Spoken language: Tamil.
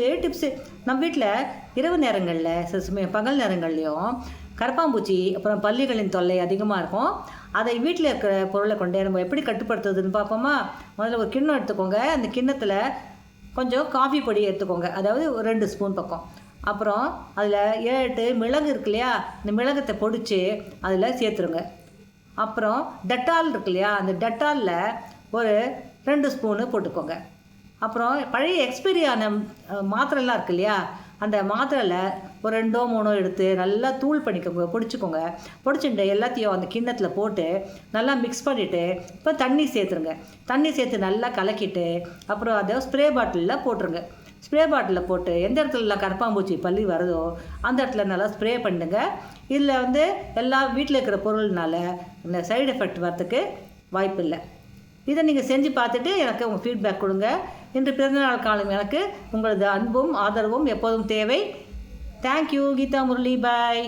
டிப்ஸு நம்ம வீட்டில் இரவு நேரங்களில் சில சமயம் பகல் நேரங்கள்லையும் கரப்பாம்பூச்சி அப்புறம் பல்லிகளின் தொல்லை அதிகமாக இருக்கும். அதை வீட்டில் இருக்கிற பொருளை கொண்டே நம்ம எப்படி கட்டுப்படுத்துறதுன்னு பார்ப்போமா? முதல்ல ஒரு கிண்ணம் எடுத்துக்கோங்க. அந்த கிண்ணத்தில் கொஞ்சம் காஃபி பொடி எடுத்துக்கோங்க, அதாவது ஒரு 2 ஸ்பூன் பக்கம். அப்புறம் அதில் 7 மிளகு இருக்கு இல்லையா, இந்த மிளகத்தை பொடிச்சு அதில் சேர்த்துருங்க. அப்புறம் டெட்டால் இருக்கு இல்லையா, அந்த டெட்டாலில் ஒரு 2 ஸ்பூனு போட்டுக்கோங்க. அப்புறம் பழைய எக்ஸ்பைரி ஆன மாத்திரைலாம் இருக்கு இல்லையா, அந்த மாத்திரையில் ஒரு 2ஓ 3ஓ எடுத்து நல்லா தூள் பண்ணிக்கோங்க, பொடிச்சுக்கோங்க. பொடிச்சுட்டு எல்லாத்தையும் அந்த கிண்ணத்தில் போட்டு நல்லா மிக்ஸ் பண்ணிவிட்டு இப்போ தண்ணி சேர்த்துருங்க. தண்ணி சேர்த்து நல்லா கலக்கிட்டு அப்புறம் அதை ஸ்ப்ரே பாட்டிலில் போட்டுருங்க. ஸ்ப்ரே பாட்டிலில் போட்டு எந்த இடத்துலலாம் கரப்பாம்பூச்சி பல்லி வருதோ அந்த இடத்துல நல்லா ஸ்ப்ரே பண்ணுங்க. இதில் எல்லா வீட்டில் இருக்கிற பொருள்னால இந்த சைடு எஃபெக்ட் வரத்துக்கு வாய்ப்பு இல்லை. இதை நீங்கள் செஞ்சு பார்த்துட்டு எனக்கு உங்கள் ஃபீட்பேக் கொடுங்க. இன்று பிறந்தநாள் காலம் எனக்கு உங்களது அன்பும் ஆதரவும் எப்போதும் தேவை. தேங்க்யூ. கீதா முரளி. பாய்.